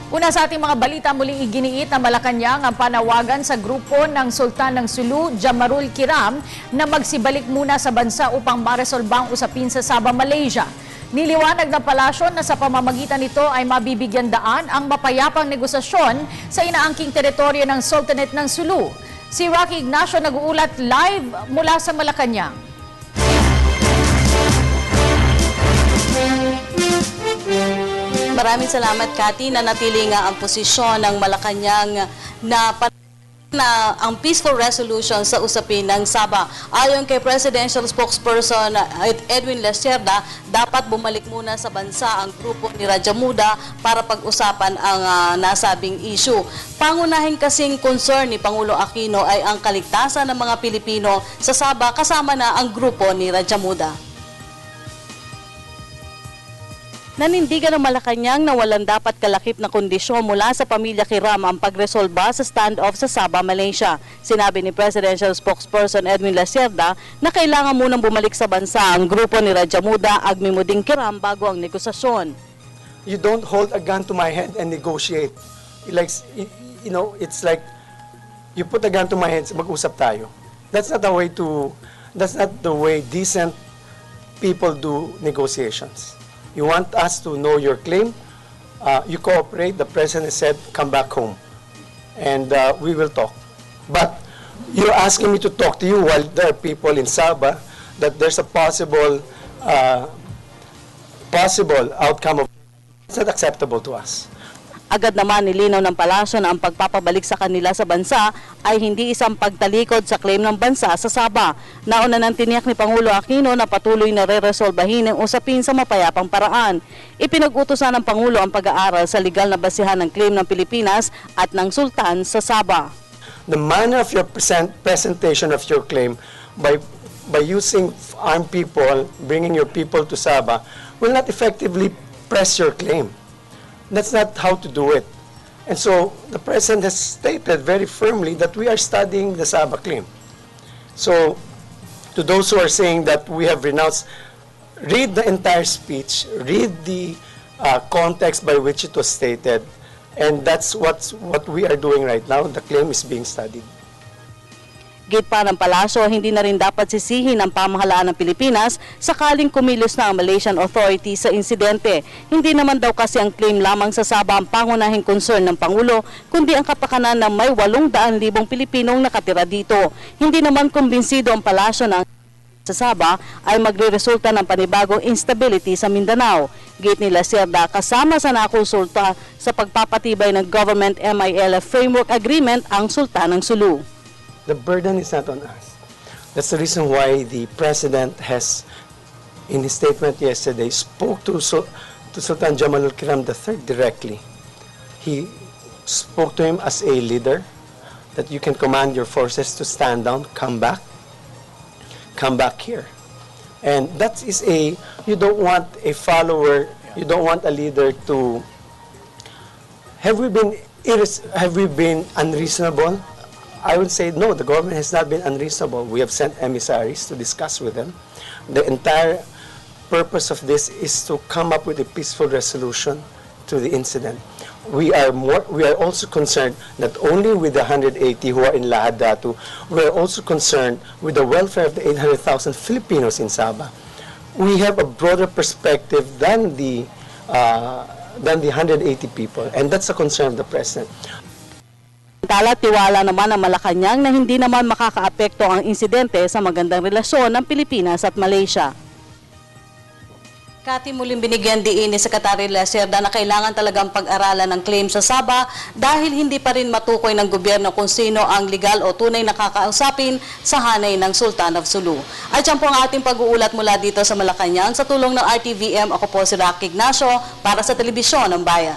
Una sa ating mga balita, muling iginiit na Malacanang ang panawagan sa grupo ng Sultan ng Sulu, Jamarul Kiram, na magsibalik muna sa bansa upang maresolba ang usapin sa Sabah, Malaysia. Niliwanag ng palasyo na sa pamamagitan nito ay mabibigyan daan ang mapayapang negosasyon sa inaangking teritoryo ng Sultanate ng Sulu. Si Rocky Ignacio nag-uulat live mula sa Malacanang. Maraming salamat, Cathy. Nanatili nga ang posisyon ng Malacanang na ang peaceful resolution sa usapin ng Sabah. Ayon kay Presidential Spokesperson Edwin Lacerda, dapat bumalik muna sa bansa ang grupo ni Raja Muda para pag-usapan ang nasabing issue. Pangunahin kasing concern ni Pangulo Aquino ay ang kaligtasan ng mga Pilipino sa Sabah kasama na ang grupo ni Raja Muda. Nanindigan ng Malacanang na walang dapat kalakip na kondisyon mula sa pamilya Kiram ang pagresolba sa standoff sa Sabah, Malaysia. Sinabi ni Presidential Spokesperson Edwin Lacerda na kailangan munang bumalik sa bansa ang grupo ni Raja Muda, Agmimuding Kiram bago ang negosasyon. You don't hold a gun to my head and negotiate. It's like you put a gun to my head, mag-usap tayo. That's not the way decent people do negotiations. You want us to know your claim, you cooperate, the President said, come back home, and we will talk. But you're asking me to talk to you while there are people in Sabah that there's a possible outcome of it's not acceptable to us. Agad naman nilinaw ng palasyo na ang pagpapabalik sa kanila sa bansa ay hindi isang pagtalikod sa claim ng bansa sa Sabah. Nauna nang tiniyak ni Pangulo Aquino na patuloy na re-resolbahin ang usapin sa mapayapang paraan. Ipinag-utosan ng Pangulo ang pag-aaral sa legal na basihan ng claim ng Pilipinas at ng Sultan sa Sabah. The manner of your presentation of your claim by using armed people, bringing your people to Sabah, will not effectively press your claim. That's not how to do it. And so the President has stated very firmly that we are studying the Sabah claim. So to those who are saying that we have renounced, read the entire speech, read the context by which it was stated, and that's what we are doing right now. The claim is being studied. Git pa ng palasyo, hindi na rin dapat sisihin ang pamahalaan ng Pilipinas sakaling kumilos na ang Malaysian authorities sa insidente. Hindi naman daw kasi ang claim lamang sa Sabah ang pangunahing concern ng Pangulo, kundi ang kapakanan ng may 800,000 Pilipinong nakatira dito. Hindi naman kumbinsido ang palasyo na sa Sabah ay magre-resulta ng panibagong instability sa Mindanao. Git ni Lacerda, kasama sa nakonsulta sa pagpapatibay ng Government MILF Framework Agreement ang Sultan ng Sulu. The burden is not on us. That's the reason why the President has, in his statement yesterday, spoke to Sultan Jamalul Kiram III directly. He spoke to him as a leader, that you can command your forces to stand down, come back here. And that is you don't want a follower, you don't want a leader to, have we been unreasonable? I would say no, the government has not been unreasonable. We have sent emissaries to discuss with them. The entire purpose of this is to come up with a peaceful resolution to the incident. We are also concerned not only with the 180 who are in Lahad Datu, we are also concerned with the welfare of the 800,000 Filipinos in Sabah. We have a broader perspective than the 180 people, and that's a concern of the President. Tiwala naman ang Malacanang na hindi naman makakaapekto ang insidente sa magandang relasyon ng Pilipinas at Malaysia. Cathy, muling binigyan diin ni Secretary Lacerda na kailangan talagang pag-aralan ng claim sa Sabah dahil hindi pa rin matukoy ng gobyerno kung sino ang legal o tunay na kakausapin sa hanay ng Sultan of Sulu. At yan po ang ating pag-uulat mula dito sa Malacanang. Sa tulong ng RTVM, ako po si Rocky Ignacio para sa Telebisyon ng Bayan.